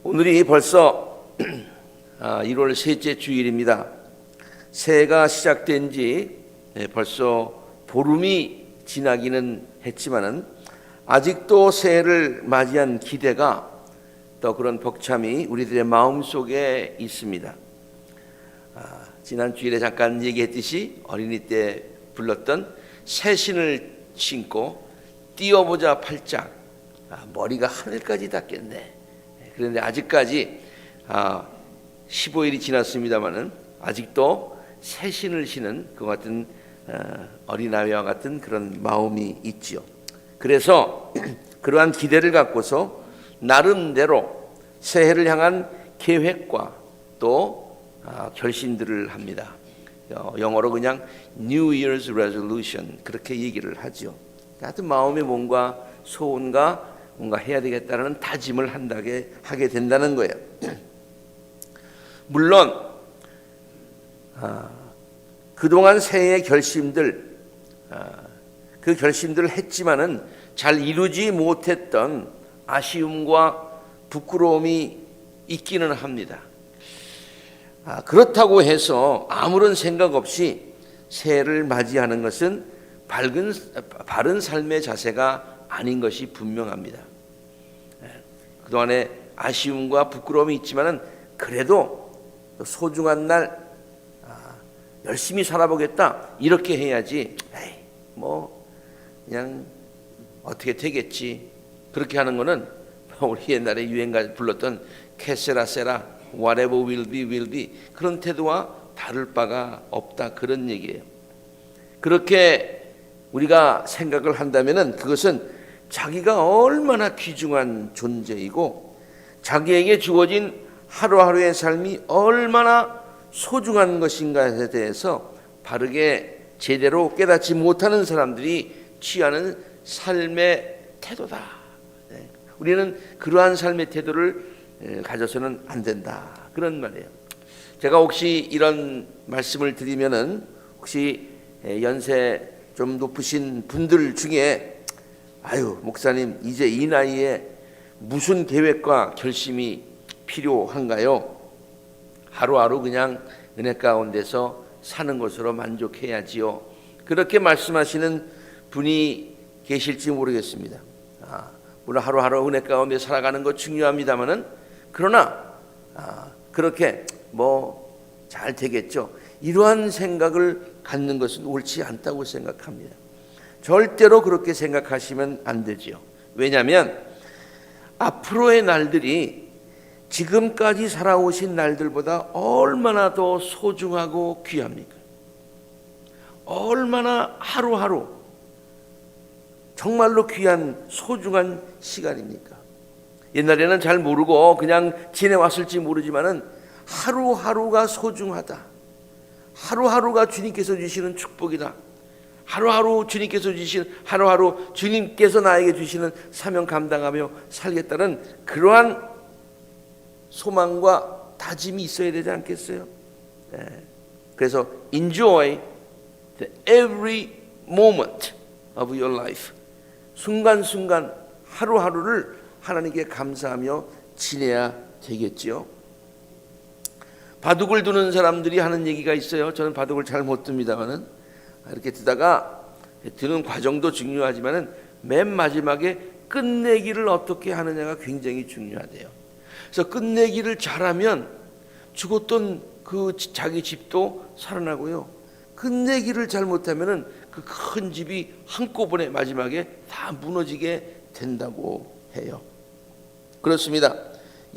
오늘이 벌써 1월 셋째 주일입니다. 새해가 시작된 지 벌써 보름이 지나기는 했지만은 아직도 새해를 맞이한 기대가 또 그런 벅참이 우리들의 마음속에 있습니다. 지난 주일에 잠깐 얘기했듯이 어린이 때 불렀던 새 신을 신고 뛰어보자 팔짝, 머리가 하늘까지 닿겠네. 그런데 아직까지 15일이 지났습니다마는 아직도 새 신을 신은 그 같은 어린아이와 같은 그런 마음이 있지요. 그래서 그러한 기대를 갖고서 나름대로 새해를 향한 계획과 또 결심들을 합니다. 영어로 그냥 New Year's Resolution 그렇게 얘기를 하죠. 하여튼 마음에 뭔가 소원과 뭔가 해야 되겠다는 다짐을 하게 된다는 거예요. 물론 그동안 새해의 결심들 그 결심들을 했지만은 잘 이루지 못했던 아쉬움과 부끄러움이 있기는 합니다. 그렇다고 해서 아무런 생각 없이 새해를 맞이하는 것은 바른 삶의 자세가 아닌 것이 분명합니다. 그동안에 아쉬움과 부끄러움이 있지만은 그래도 소중한 날 열심히 살아보겠다 이렇게 해야지. 그냥 어떻게 되겠지 그렇게 하는 거는 우리 옛날에 유행가 불렀던 캐세라세라 whatever will be 그런 태도와 다를 바가 없다 그런 얘기예요. 그렇게 우리가 생각을 한다면은 그것은 자기가 얼마나 귀중한 존재이고 자기에게 주어진 하루하루의 삶이 얼마나 소중한 것인가에 대해서 바르게 제대로 깨닫지 못하는 사람들이 취하는 삶의 태도다. 우리는 그러한 삶의 태도를 가져서는 안 된다. 그런 말이에요. 제가 혹시 이런 말씀을 드리면은 혹시 연세 좀 높으신 분들 중에 목사님 이제 이 나이에 무슨 계획과 결심이 필요한가요? 하루하루 그냥 은혜 가운데서 사는 것으로 만족해야지요. 그렇게 말씀하시는 분이 계실지 모르겠습니다. 물론 하루하루 은혜 가운데 살아가는 것 중요합니다만은 그러나 그렇게 잘 되겠죠. 이러한 생각을 갖는 것은 옳지 않다고 생각합니다. 절대로 그렇게 생각하시면 안 되지요. 왜냐하면 앞으로의 날들이 지금까지 살아오신 날들보다 얼마나 더 소중하고 귀합니까? 얼마나 하루하루 정말로 귀한 소중한 시간입니까? 옛날에는 잘 모르고 그냥 지내왔을지 모르지만은 하루하루가 소중하다. 하루하루가 주님께서 주시는 축복이다. 하루하루 주님께서 나에게 주시는 사명 감당하며 살겠다는 그러한 소망과 다짐이 있어야 되지 않겠어요? 그래서 enjoy the every moment of your life. 순간순간 하루하루를 하나님께 감사하며 지내야 되겠지요. 바둑을 두는 사람들이 하는 얘기가 있어요. 저는 바둑을 잘 못 둡니다만은 이렇게 두다가 드는 과정도 중요하지만은 맨 마지막에 끝내기를 어떻게 하느냐가 굉장히 중요하대요. 그래서 끝내기를 잘하면 죽었던 그 자기 집도 살아나고요. 끝내기를 잘못하면은 그 큰 집이 한꺼번에 마지막에 다 무너지게 된다고 해요. 그렇습니다.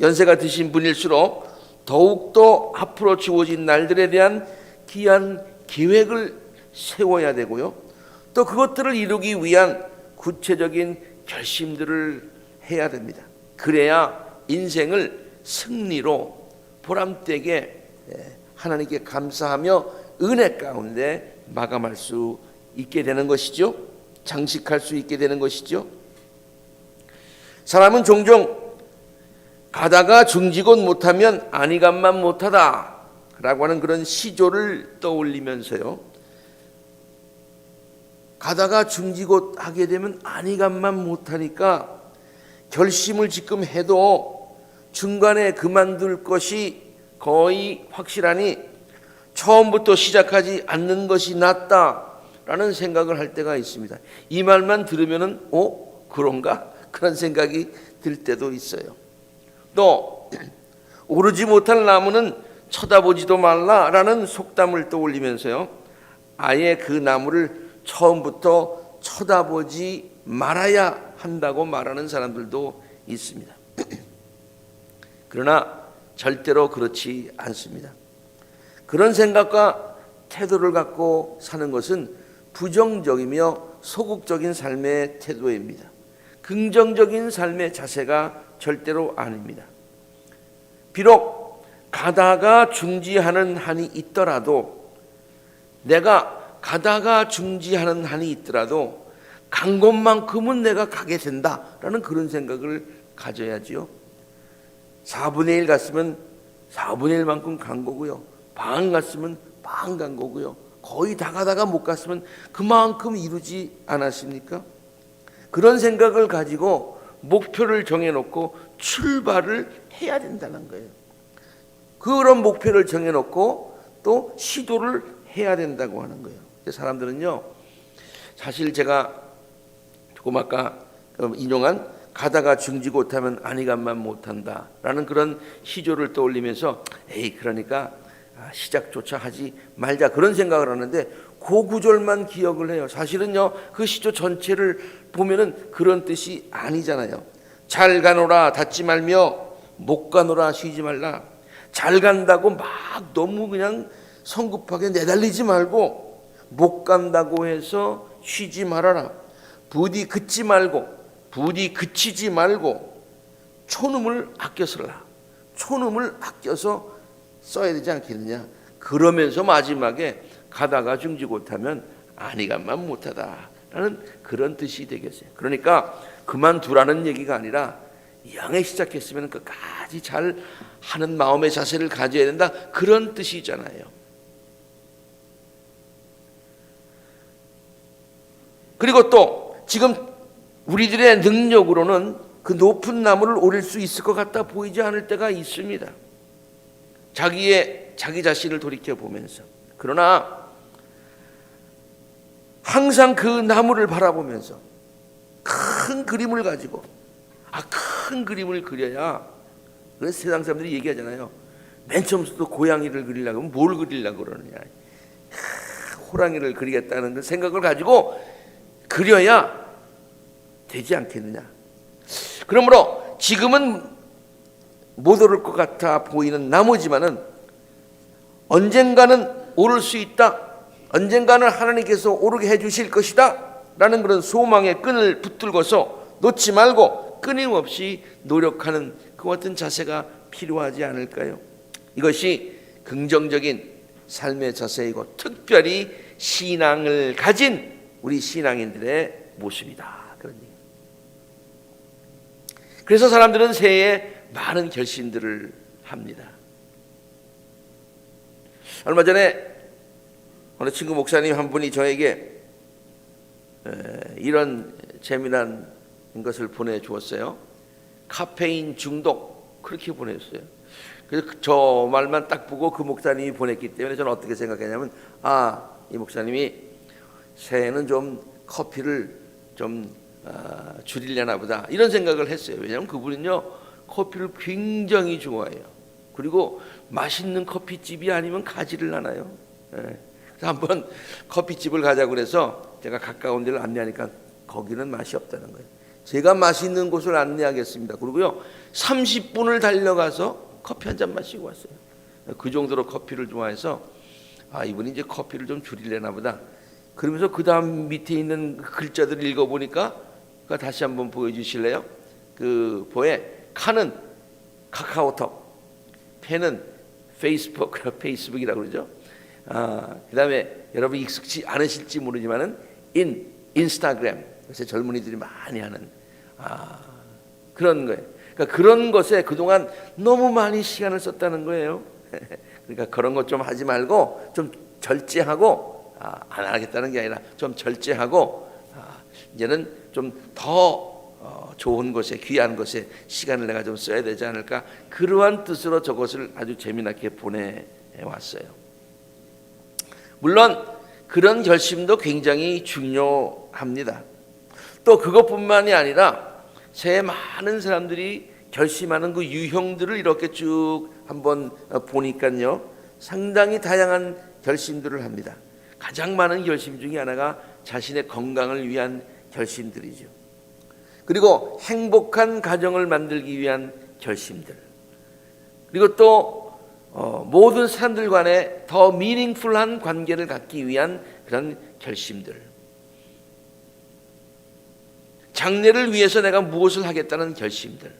연세가 드신 분일수록 더욱더 앞으로 주어진 날들에 대한 귀한 계획을 세워야 되고요. 또 그것들을 이루기 위한 구체적인 결심들을 해야 됩니다. 그래야 인생을 승리로 보람되게 하나님께 감사하며 은혜 가운데 마감할 수 있게 되는 것이죠. 장식할 수 있게 되는 것이죠. 사람은 종종 가다가 중지곧 못하면 아니간만 못하다 라고 하는 그런 시조를 떠올리면서요, 가다가 중지곧 하게 되면 아니간만 못하니까 결심을 지금 해도 중간에 그만둘 것이 거의 확실하니 처음부터 시작하지 않는 것이 낫다라는 생각을 할 때가 있습니다. 이 말만 들으면은 그런가? 그런 생각이 들 때도 있어요. 또 오르지 못할 나무는 쳐다보지도 말라라는 속담을 떠올리면서요, 아예 그 나무를 처음부터 쳐다보지 말아야 한다고 말하는 사람들도 있습니다. 그러나 절대로 그렇지 않습니다. 그런 생각과 태도를 갖고 사는 것은 부정적이며 소극적인 삶의 태도입니다. 긍정적인 삶의 자세가 절대로 아닙니다. 비록 가다가 중지하는 한이 있더라도, 내가 가다가 중지하는 한이 있더라도 간 곳만큼은 내가 가게 된다라는 그런 생각을 가져야지요. 4분의 1 갔으면 4분의 1만큼 간 거고요. 반 갔으면 반 간 거고요. 거의 다 가다가 못 갔으면 그만큼 이루지 않았습니까? 그런 생각을 가지고 목표를 정해놓고 출발을 해야 된다는 거예요. 그런 목표를 정해놓고 또 시도를 해야 된다고 하는 거예요. 사람들은요, 사실 제가 조금 아까 인용한 가다가 중지 못하면 안이간만 못한다라는 그런 시조를 떠올리면서 그러니까 시작조차 하지 말자, 그런 생각을 하는데 그 구절만 기억을 해요. 사실은요, 그 시조 전체를 보면은 그런 뜻이 아니잖아요. 잘 가노라 닫지 말며 못 가노라 쉬지 말라. 잘 간다고 막 너무 그냥 성급하게 내달리지 말고, 못 간다고 해서 쉬지 말아라. 부디 그치지 말고 초놈을 아껴 써라. 초놈을 아껴서 써야 되지 않겠느냐. 그러면서 마지막에 가다가 중지 못하면 안이간만 못하다라는 그런 뜻이 되겠어요. 그러니까 그만두라는 얘기가 아니라 양에 시작했으면 끝까지 잘 하는 마음의 자세를 가져야 된다, 그런 뜻이잖아요. 그리고 또 지금 우리들의 능력으로는 그 높은 나무를 오를 수 있을 것 같아 보이지 않을 때가 있습니다. 자기 자신을 돌이켜 보면서. 그러나 항상 그 나무를 바라보면서 큰 그림을 가지고 큰 그림을 그려야. 그래서 세상 사람들이 얘기하잖아요. 맨 처음부터 고양이를 그리려고 하면 뭘 그리려고 그러느냐. 호랑이를 그리겠다는 그 생각을 가지고 그려야 되지 않겠느냐. 그러므로 지금은 못 오를 것 같아 보이는 나무지만은 언젠가는 오를 수 있다, 언젠가는 하나님께서 오르게 해주실 것이다 라는 그런 소망의 끈을 붙들고서 놓지 말고 끊임없이 노력하는 그 같은 자세가 필요하지 않을까요? 이것이 긍정적인 삶의 자세이고 특별히 신앙을 가진 우리 신앙인들의 모습이다, 그런 얘기. 그래서 사람들은 새해에 많은 결심들을 합니다. 얼마 전에 어느 친구 목사님 한 분이 저에게 이런 재미난 것을 보내주었어요. 카페인 중독, 그렇게 보냈어요. 그래서 저 말만 딱 보고 그 목사님이 보냈기 때문에 저는 어떻게 생각했냐면, 이 목사님이 새해는 좀 커피를 좀 줄이려나 보다, 이런 생각을 했어요. 왜냐하면 그분은요, 커피를 굉장히 좋아해요. 그리고 맛있는 커피집이 아니면 가지를 않아요. 그래서 한번 커피집을 가자고 그래서 제가 가까운 데를 안내하니까 거기는 맛이 없다는 거예요. 제가 맛있는 곳을 안내하겠습니다. 그리고요, 30분을 달려가서 커피 한 잔 마시고 왔어요. 그 정도로 커피를 좋아해서 이분이 이제 커피를 좀 줄이려나 보다. 그러면서 그 다음 밑에 있는 글자들을 읽어보니까, 다시 한번 보여주실래요? 그 보에 칸은 카카오톡, 펜은 페이스북이라고 그러죠. 그 다음에 여러분 익숙지 않으실지 모르지만은 인스타그램, 요새 젊은이들이 많이 하는 그런 거예요. 그러니까 그런 것에 그동안 너무 많이 시간을 썼다는 거예요. 그러니까 그런 것 좀 하지 말고 좀 절제하고, 안 하겠다는 게 아니라 좀 절제하고, 이제는 좀 더 좋은 것에, 귀한 것에 시간을 내가 좀 써야 되지 않을까, 그러한 뜻으로 저것을 아주 재미나게 보내왔어요. 물론 그런 결심도 굉장히 중요합니다. 또 그것뿐만이 아니라 새해 많은 사람들이 결심하는 그 유형들을 이렇게 쭉 한번 보니까요, 상당히 다양한 결심들을 합니다. 가장 많은 결심 중에 하나가 자신의 건강을 위한 결심들이죠. 그리고 행복한 가정을 만들기 위한 결심들, 그리고 또 모든 사람들 간에 더 미닝풀한 관계를 갖기 위한 그런 결심들, 장래를 위해서 내가 무엇을 하겠다는 결심들,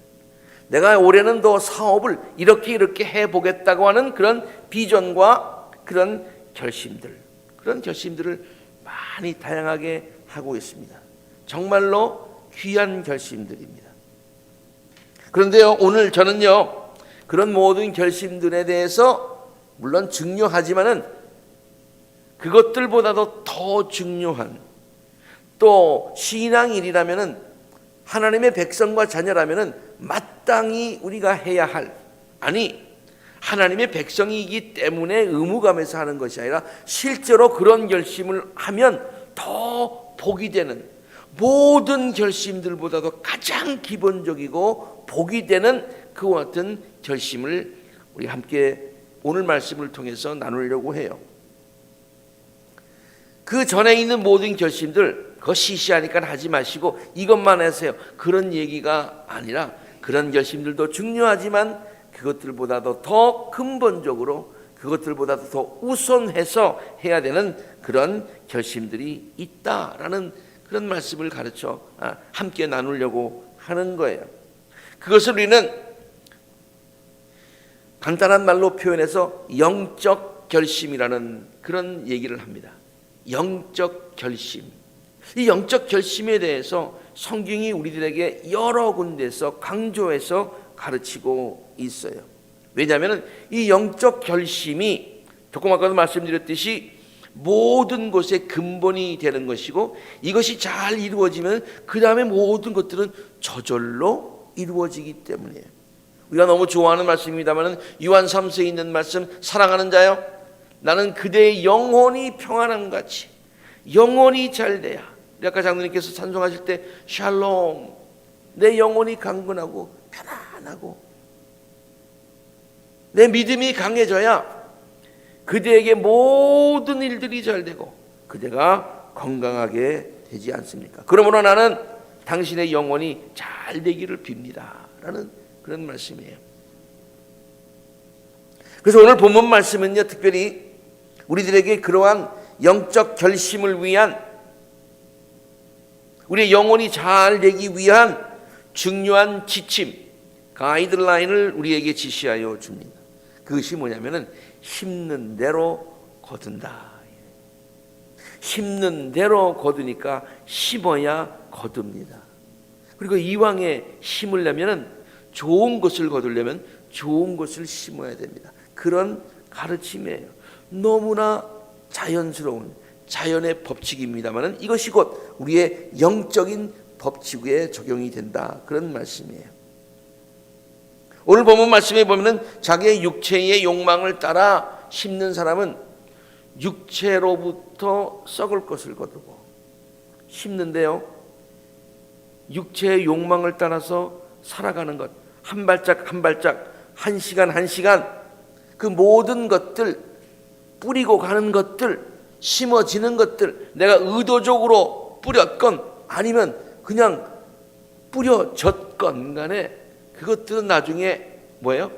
내가 올해는 더 사업을 이렇게 해보겠다고 하는 그런 비전과 그런 결심들, 그런 결심들을 많이 다양하게 하고 있습니다. 정말로 귀한 결심들입니다. 그런데요, 오늘 저는요, 그런 모든 결심들에 대해서 물론 중요하지만은 그것들보다도 더 중요한, 또 신앙인이라면은, 하나님의 백성과 자녀라면은 마땅히 우리가 해야 할, 아니 하나님의 백성이기 때문에 의무감에서 하는 것이 아니라 실제로 그런 결심을 하면 더 복이 되는, 모든 결심들보다도 가장 기본적이고 복이 되는 그와 같은 결심을 우리 함께 오늘 말씀을 통해서 나누려고 해요. 그 전에 있는 모든 결심들 그거 시시하니까 하지 마시고 이것만 하세요, 그런 얘기가 아니라, 그런 결심들도 중요하지만 그것들보다도 더 근본적으로, 그것들보다도 더 우선해서 해야 되는 그런 결심들이 있다라는 그런 말씀을 가르쳐 함께 나누려고 하는 거예요. 그것을 우리는 간단한 말로 표현해서 영적 결심이라는 그런 얘기를 합니다. 영적 결심. 이 영적 결심에 대해서 성경이 우리들에게 여러 군데서 강조해서 가르치고 있어요. 왜냐하면 이 영적 결심이 조금 아까도 말씀드렸듯이 모든 것의 근본이 되는 것이고, 이것이 잘 이루어지면 그 다음에 모든 것들은 저절로 이루어지기 때문이에요. 우리가 너무 좋아하는 말씀입니다만 요한 3서에 있는 말씀, 사랑하는 자여 나는 그대의 영혼이 평안함 같이 영혼이 잘 돼야, 아까 장로님께서 찬송하실 때 샬롬, 내 영혼이 강건하고 편안하고 내 믿음이 강해져야 그대에게 모든 일들이 잘 되고 그대가 건강하게 되지 않습니까? 그러므로 나는 당신의 영혼이 잘 되기를 빕니다 라는 그런 말씀이에요. 그래서 오늘 본문 말씀은요, 특별히 우리들에게 그러한 영적 결심을 위한, 우리의 영혼이 잘 되기 위한 중요한 지침, 가이드라인을 우리에게 지시하여 줍니다. 그것이 뭐냐면은 심는 대로 거둔다. 심는 대로 거두니까 심어야 거둡니다. 그리고 이왕에 심으려면은 좋은 것을 거두려면 좋은 것을 심어야 됩니다. 그런 가르침이에요. 너무나 자연스러운 자연의 법칙입니다만 이것이 곧 우리의 영적인 법칙에 적용이 된다, 그런 말씀이에요. 오늘 본문 말씀에 보면은 자기의 육체의 욕망을 따라 심는 사람은 육체로부터 썩을 것을 거두고, 심는데요, 육체의 욕망을 따라서 살아가는 것, 한 발짝 한 발짝, 한 시간 한 시간, 그 모든 것들, 뿌리고 가는 것들, 심어지는 것들, 내가 의도적으로 뿌렸건 아니면 그냥 뿌려졌건 간에 그것들은 나중에 뭐예요?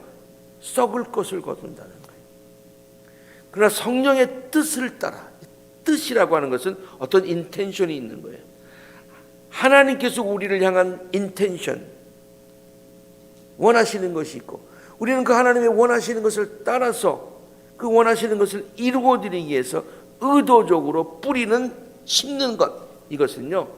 썩을 것을 거둔다는 거예요. 그러나 성령의 뜻을 따라, 뜻이라고 하는 것은 어떤 인텐션이 있는 거예요. 하나님께서 우리를 향한 인텐션, 원하시는 것이 있고, 우리는 그 하나님의 원하시는 것을 따라서 그 원하시는 것을 이루어드리기 위해서 의도적으로 뿌리는, 심는 것, 이것은요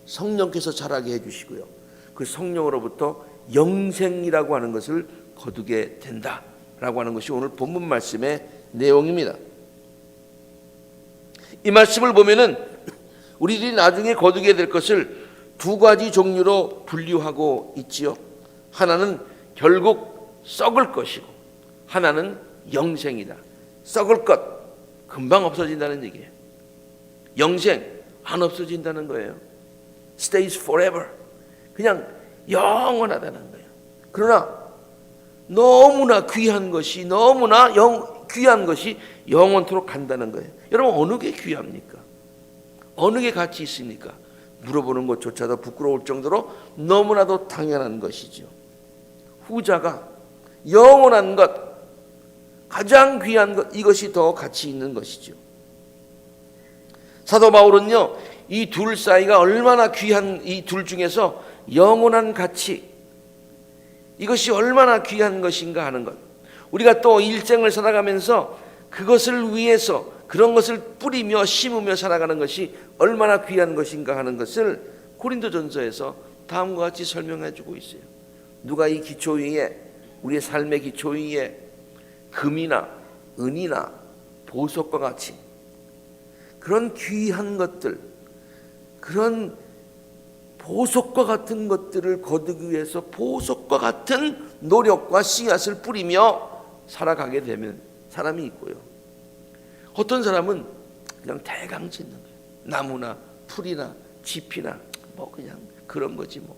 성령께서 자라게 해주시고요, 그 성령으로부터 영생이라고 하는 것을 거두게 된다라고 하는 것이 오늘 본문 말씀의 내용입니다. 이 말씀을 보면은 우리들이 나중에 거두게 될 것을 두 가지 종류로 분류하고 있지요. 하나는 결국 썩을 것이고 하나는 영생이다. 썩을 것 금방 없어진다는 얘기예요. 영생 안 없어진다는 거예요. Stays forever. 그냥 영원하다는 거예요. 그러나 너무나 귀한 것이 귀한 것이 영원토록 간다는 거예요. 여러분 어느 게 귀합니까? 어느 게 가치 있습니까? 물어보는 것조차도 부끄러울 정도로 너무나도 당연한 것이죠. 후자가 영원한 것, 가장 귀한 것, 이것이 더 가치 있는 것이죠. 사도 바울은요, 이 둘 사이가 얼마나 귀한, 이 둘 중에서 영원한 가치, 이것이 얼마나 귀한 것인가 하는 것, 우리가 또 일생을 살아가면서 그것을 위해서 그런 것을 뿌리며 심으며 살아가는 것이 얼마나 귀한 것인가 하는 것을 고린도전서에서 다음과 같이 설명해 주고 있어요. 누가 이 기초 위에, 우리의 삶의 기초 위에 금이나 은이나 보석과 같이 그런 귀한 것들, 그런 보석과 같은 것들을 거두기 위해서 보석과 같은 노력과 씨앗을 뿌리며 살아가게 되면 사람이 있고요. 어떤 사람은 그냥 대강 짓는 거예요. 나무나 풀이나 짚이나 뭐 그냥 그런 거지 뭐.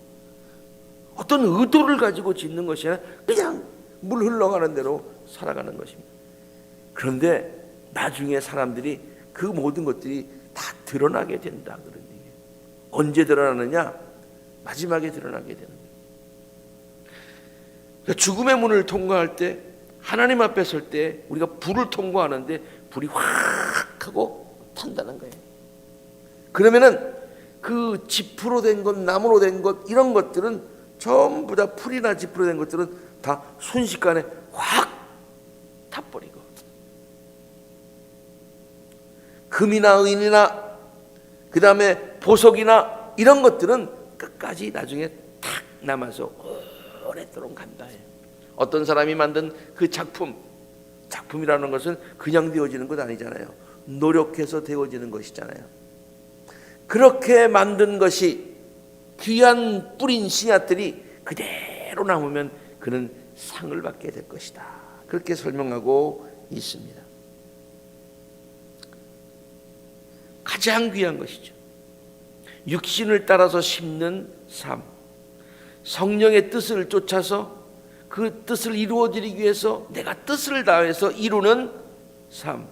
어떤 의도를 가지고 짓는 것이 아니라 그냥 물 흘러가는 대로 살아가는 것입니다. 그런데 나중에 사람들이 그 모든 것들이 다 드러나게 된다 그런 얘기예요. 언제 드러나느냐? 마지막에 드러나게 되는 거예요. 그러니까 죽음의 문을 통과할 때, 하나님 앞에 설 때 우리가 불을 통과하는데 불이 확 하고 탄다는 거예요. 그러면은 그 짚으로 된 것, 나무로 된 것, 이런 것들은 전부 다 풀이나 짚으로 된 것들은 다 순식간에 확 타버리고, 금이나 은이나 그 다음에 보석이나 이런 것들은 끝까지 나중에 탁 남아서 오랫도록 간다 해요. 어떤 사람이 만든 그 작품이라는 것은 그냥 되어지는 것 아니잖아요. 노력해서 되어지는 것이잖아요. 그렇게 만든 것이 귀한 뿌린 씨앗들이 그대로 남으면 그는 상을 받게 될 것이다. 그렇게 설명하고 있습니다. 가장 귀한 것이죠. 육신을 따라서 심는 삶, 성령의 뜻을 쫓아서 그 뜻을 이루어드리기 위해서 내가 뜻을 다해서 이루는 삶,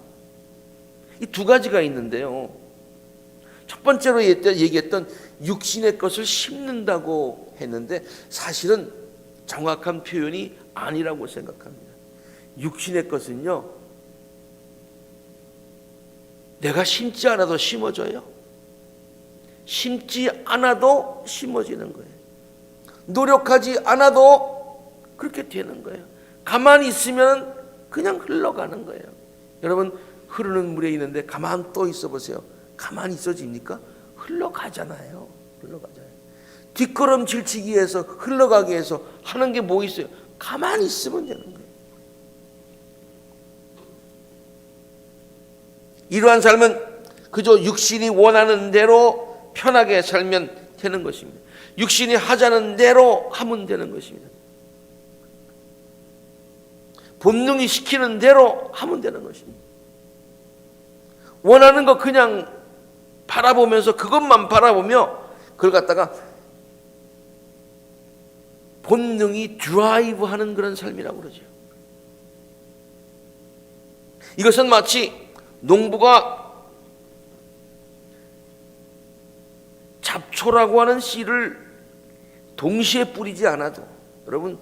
이 두 가지가 있는데요. 첫 번째로 얘기했던 육신의 것을 심는다고 했는데 사실은 정확한 표현이 아니라고 생각합니다. 육신의 것은요, 내가 심지 않아도 심어져요. 심지 않아도 심어지는 거예요. 노력하지 않아도 그렇게 되는 거예요. 가만히 있으면 그냥 흘러가는 거예요. 여러분, 흐르는 물에 있는데 가만 떠 있어 보세요. 가만히 있어집니까? 흘러가잖아요. 흘러가잖아요. 뒷걸음질치기 위해서, 흘러가기 위해서 하는 게 뭐 있어요? 가만히 있으면 되는 거예요. 이러한 삶은 그저 육신이 원하는 대로 편하게 살면 되는 것입니다. 육신이 하자는 대로 하면 되는 것입니다. 본능이 시키는 대로 하면 되는 것입니다. 원하는 거 그냥 바라보면서 그것만 바라보며 그걸 갖다가 본능이 드라이브하는 그런 삶이라고 그러죠. 이것은 마치 농부가 잡초라고 하는 씨를 동시에 뿌리지 않아도, 여러분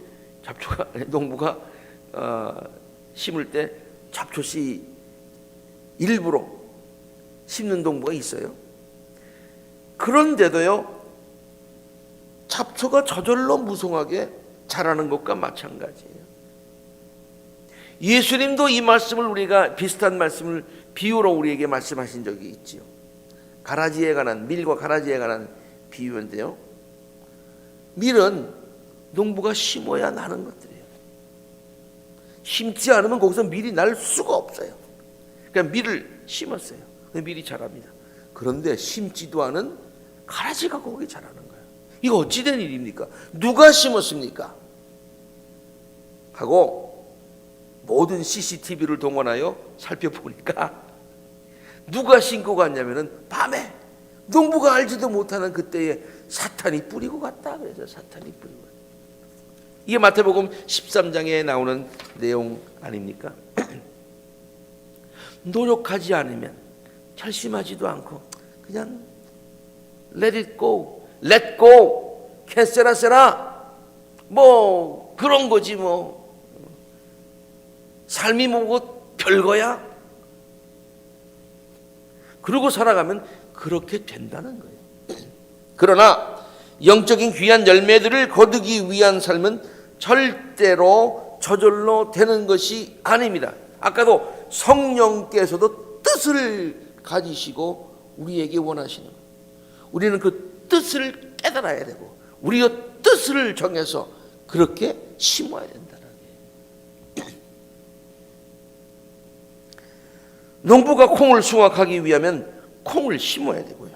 농부가 심을 때 잡초씨 일부러 심는 농부가 있어요. 그런데도요, 잡초가 저절로 무성하게 자라는 것과 마찬가지예요. 예수님도 이 말씀을, 우리가 비슷한 말씀을 비유로 우리에게 말씀하신 적이 있지요. 가라지에 관한, 밀과 가라지에 관한 비유인데요, 밀은 농부가 심어야 나는 것들이에요. 심지 않으면 거기서 밀이 날 수가 없어요. 그러니까 밀을 심었어요. 밀이 자랍니다. 그런데 심지도 않은 가라지가 거기 자라는 거예요. 이거 어찌 된 일입니까? 누가 심었습니까? 하고 모든 CCTV를 동원하여 살펴보니까 누가 신고 갔냐면은 밤에 농부가 알지도 못하는 그때에 사탄이 뿌리고 갔다. 그래서 사탄이 뿌리고 갔다. 이게 마태복음 13장에 나오는 내용 아닙니까? 노력하지 않으면, 결심하지도 않고 그냥 let it go, let go, 캐세라세라 뭐 그런 거지 뭐. 삶이 뭐고 별거야? 그러고 살아가면 그렇게 된다는 거예요. 그러나 영적인 귀한 열매들을 거두기 위한 삶은 절대로 저절로 되는 것이 아닙니다. 아까도 성령께서도 뜻을 가지시고 우리에게 원하시는 거예요. 우리는 그 뜻을 깨달아야 되고 우리의 뜻을 정해서 그렇게 심어야 된다는 거예요. 농부가 콩을 수확하기 위하면 콩을 심어야 되고요.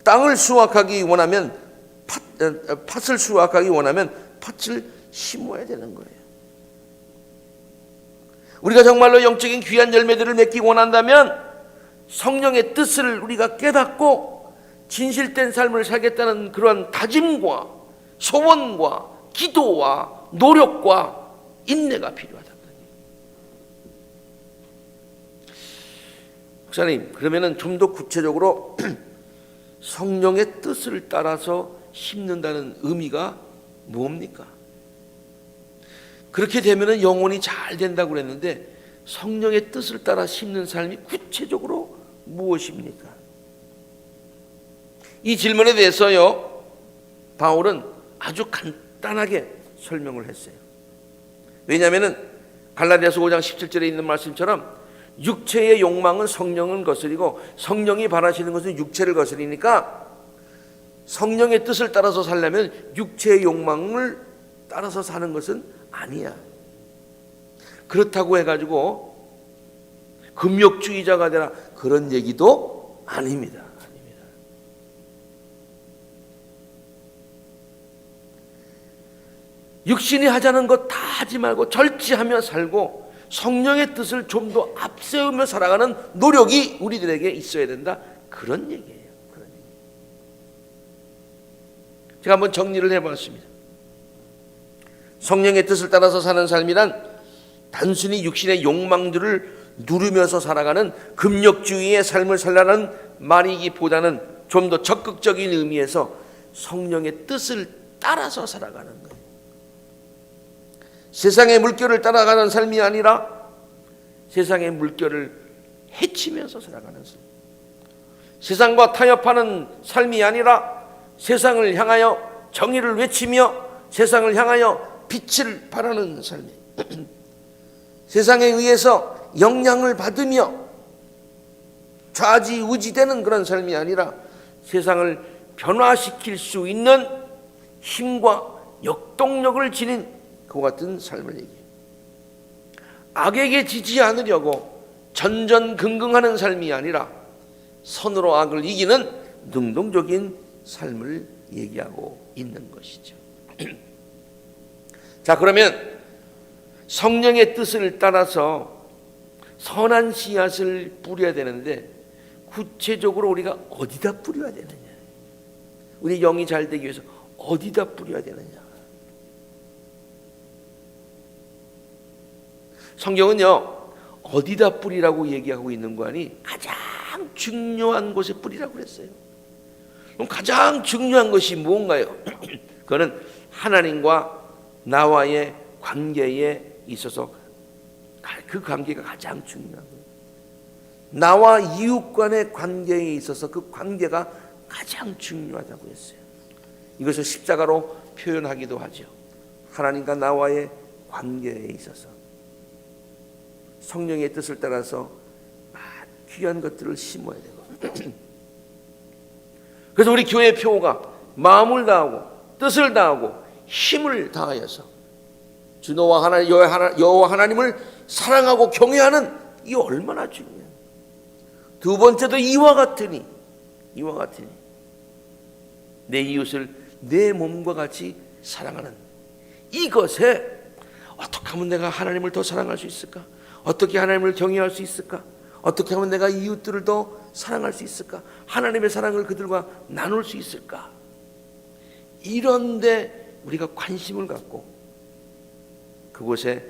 땅을 수확하기 원하면 팥을 수확하기 원하면 팥을 심어야 되는 거예요. 우리가 정말로 영적인 귀한 열매들을 맺기 원한다면 성령의 뜻을 우리가 깨닫고 진실된 삶을 살겠다는 그러한 다짐과 소원과 기도와 노력과 인내가 필요하다. 목사님, 그러면은 좀 더 구체적으로 성령의 뜻을 따라서 심는다는 의미가 뭡니까? 그렇게 되면은 영혼이 잘 된다고 그랬는데 성령의 뜻을 따라 심는 삶이 구체적으로 무엇입니까? 이 질문에 대해서요, 바울은 아주 간단하게 설명을 했어요. 왜냐하면은 갈라디아서 5장 17절에 있는 말씀처럼 육체의 욕망은 성령을 거스리고 성령이 바라시는 것은 육체를 거스리니까 성령의 뜻을 따라서 살려면 육체의 욕망을 따라서 사는 것은 아니야. 그렇다고 해가지고 금욕주의자가 되라 그런 얘기도 아닙니다. 육신이 하자는 것 다 하지 말고 절제하며 살고 성령의 뜻을 좀 더 앞세우며 살아가는 노력이 우리들에게 있어야 된다. 그런 얘기예요. 그런 얘기. 제가 한번 정리를 해봤습니다. 성령의 뜻을 따라서 사는 삶이란 단순히 육신의 욕망들을 누르면서 살아가는 금욕주의의 삶을 살라는 말이기보다는 좀 더 적극적인 의미에서 성령의 뜻을 따라서 살아가는 거예요. 세상의 물결을 따라가는 삶이 아니라 세상의 물결을 헤치면서 살아가는 삶. 세상과 타협하는 삶이 아니라 세상을 향하여 정의를 외치며 세상을 향하여 빛을 발하는 삶이에요. 세상에 의해서 영향을 받으며 좌지우지되는 그런 삶이 아니라 세상을 변화시킬 수 있는 힘과 역동력을 지닌 그와 같은 삶을 얘기해요. 악에게 지지 않으려고 전전긍긍하는 삶이 아니라 선으로 악을 이기는 능동적인 삶을 얘기하고 있는 것이죠. 자, 그러면 성령의 뜻을 따라서 선한 씨앗을 뿌려야 되는데 구체적으로 우리가 어디다 뿌려야 되느냐? 우리 영이 잘 되기 위해서 어디다 뿌려야 되느냐? 성경은요, 어디다 뿌리라고 얘기하고 있는 거 아니 가장 중요한 곳에 뿌리라고 그랬어요. 그럼 가장 중요한 것이 무언가요? 그거는 하나님과 나와의 관계에 있어서 그 관계가 가장 중요한 거예요. 나와 이웃 간의 관계에 있어서 그 관계가 가장 중요하다고 했어요. 이것을 십자가로 표현하기도 하죠. 하나님과 나와의 관계에 있어서 성령의 뜻을 따라서 귀한 것들을 심어야 되고 그래서 우리 교회 표가 마음을 다하고 뜻을 다하고 힘을 다하여서 주 너와 하나님, 여호와 하나님을 사랑하고 경외하는 이 얼마나 중요해요. 두 번째도 이와 같으니 내 이웃을 내 몸과 같이 사랑하는 이것에 어떻게 하면 내가 하나님을 더 사랑할 수 있을까? 어떻게 하나님을 경외할 수 있을까? 어떻게 하면 내가 이웃들을 더 사랑할 수 있을까? 하나님의 사랑을 그들과 나눌 수 있을까? 이런데 우리가 관심을 갖고 그곳에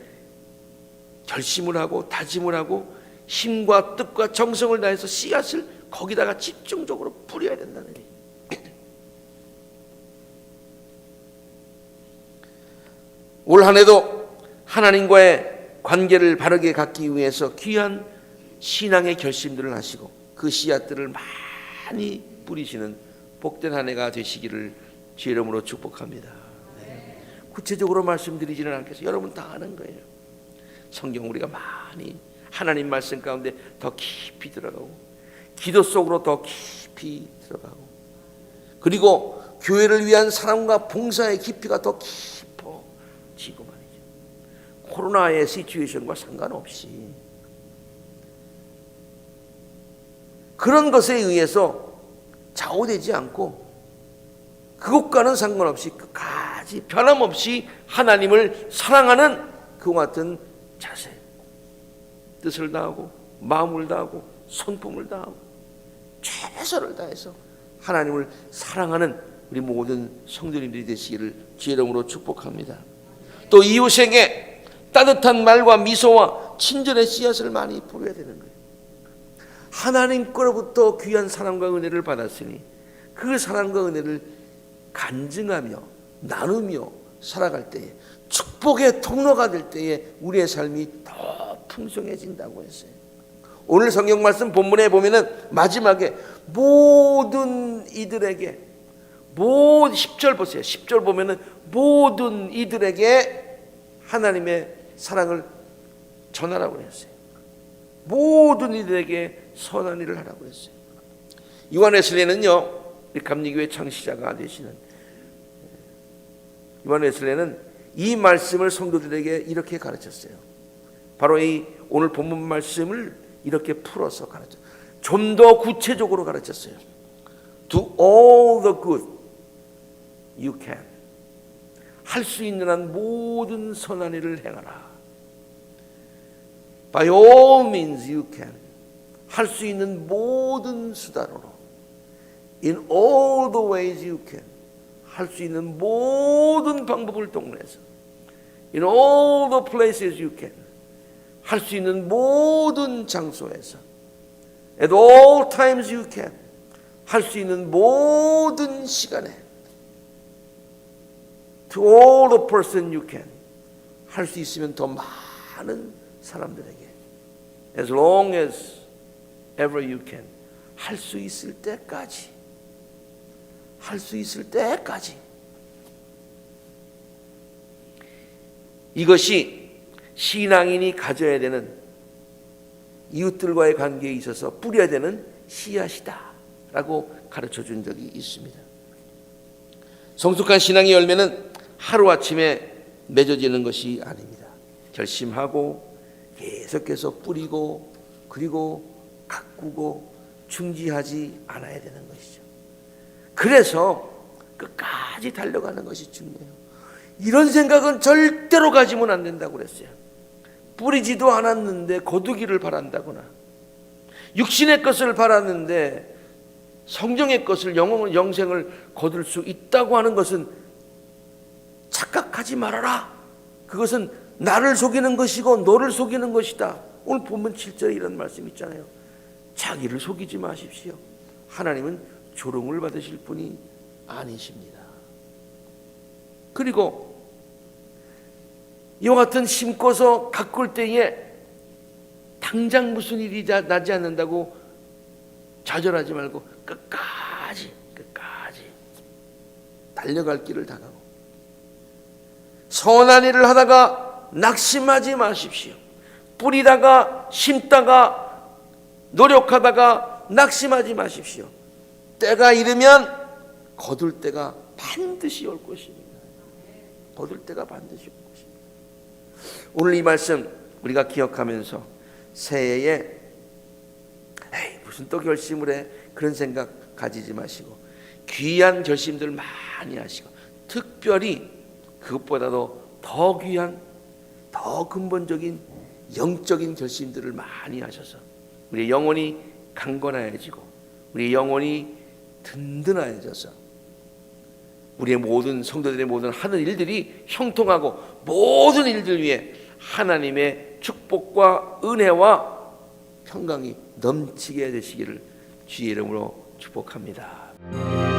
결심을 하고 다짐을 하고 힘과 뜻과 정성을 다해서 씨앗을 거기다가 집중적으로 뿌려야 된다는 얘기예요. 올 한 해도 하나님과의 관계를 바르게 갖기 위해서 귀한 신앙의 결심들을 하시고 그 씨앗들을 많이 뿌리시는 복된 한 해가 되시기를 주의 이름으로 축복합니다. 네. 구체적으로 말씀드리지는 않겠어요. 여러분 다 아는 거예요. 성경 우리가 많이 하나님 말씀 가운데 더 깊이 들어가고 기도 속으로 더 깊이 들어가고 그리고 교회를 위한 사랑과 봉사의 깊이가 더 깊어지고 말이죠. 코로나의 시츄에이션과 상관없이 그런 것에 의해서 좌우되지 않고 그것과는 상관없이 끝까지 변함없이 하나님을 사랑하는 그와 같은 자세, 뜻을 다하고 마음을 다하고 손품을 다하고 최선을 다해서 하나님을 사랑하는 우리 모든 성도님들이 되시기를 주의 이름으로 축복합니다. 또 이웃에게 따뜻한 말과 미소와 친절의 씨앗을 많이 뿌려야 되는 거예요. 하나님 거로부터 귀한 사랑과 은혜를 받았으니 그 사랑과 은혜를 간증하며 나누며 살아갈 때에 축복의 통로가 될 때에 우리의 삶이 더 풍성해진다고 했어요. 오늘 성경 말씀 본문에 보면은 마지막에 모든 이들에게 10절 보세요. 10절 보면은 모든 이들에게 하나님의 사랑을 전하라고 했어요. 모든 이들에게 선한 일을 하라고 했어요. 요한 웨슬레는요, 감리교회 창시자가 되시는 요한 웨슬레는 이 말씀을 성도들에게 이렇게 가르쳤어요. 바로 이 오늘 본문 말씀을 이렇게 풀어서 가르쳤어요. 좀 더 구체적으로 가르쳤어요. Do all the good you can. 할 수 있는 한 모든 선한 일을 행하라. By all means you can. 할 수 있는 모든 수단으로. In all the ways you can. 할 수 있는 모든 방법을 동원해서. In all the places you can. 할 수 있는 모든 장소에서. At all times you can. 할 수 있는 모든 시간에. To all the person you can. 할 수 있으면 더 많은 사람들에게. As long as ever you can. 할 수 있을 때까지. 할 수 있을 때까지. 이것이 신앙인이 가져야 되는 이웃들과의 관계에 있어서 뿌려야 되는 씨앗이다 라고 가르쳐준 적이 있습니다. 성숙한 신앙의 열매는 하루아침에 맺어지는 것이 아닙니다. 결심하고 계속해서 뿌리고 그리고 가꾸고 중지하지 않아야 되는 것이죠. 그래서 끝까지 달려가는 것이 중요해요. 이런 생각은 절대로 가지면 안 된다고 그랬어요. 뿌리지도 않았는데 거두기를 바란다거나 육신의 것을 바랐는데 성령의 것을 영생을 거둘 수 있다고 하는 것은 착각하지 말아라. 그것은 나를 속이는 것이고 너를 속이는 것이다. 오늘 본문 7절에 이런 말씀 있잖아요. 자기를 속이지 마십시오. 하나님은 조롱을 받으실 분이 아니십니다. 그리고 이와 같은 심고서 가꿀 때에 당장 무슨 일이 나지 않는다고 좌절하지 말고 끝까지 달려갈 길을 다가고 선한 일을 하다가 낙심하지 마십시오. 뿌리다가 심다가 노력하다가 낙심하지 마십시오. 때가 이르면 거둘 때가 반드시 올 것입니다. 거둘 때가 반드시 올 것입니다. 오늘 이 말씀 우리가 기억하면서 새해에 무슨 또 결심을 해 그런 생각 가지지 마시고 귀한 결심들을 많이 하시고, 특별히 그것보다도 더 귀한, 더 근본적인 영적인 결심들을 많이 하셔서 우리의 영혼이 강건해지고 우리의 영혼이 든든해져서 우리의 모든 성도들의 모든 하는 일들이 형통하고 모든 일들 위해 하나님의 축복과 은혜와 평강이 넘치게 되시기를 주의 이름으로 축복합니다.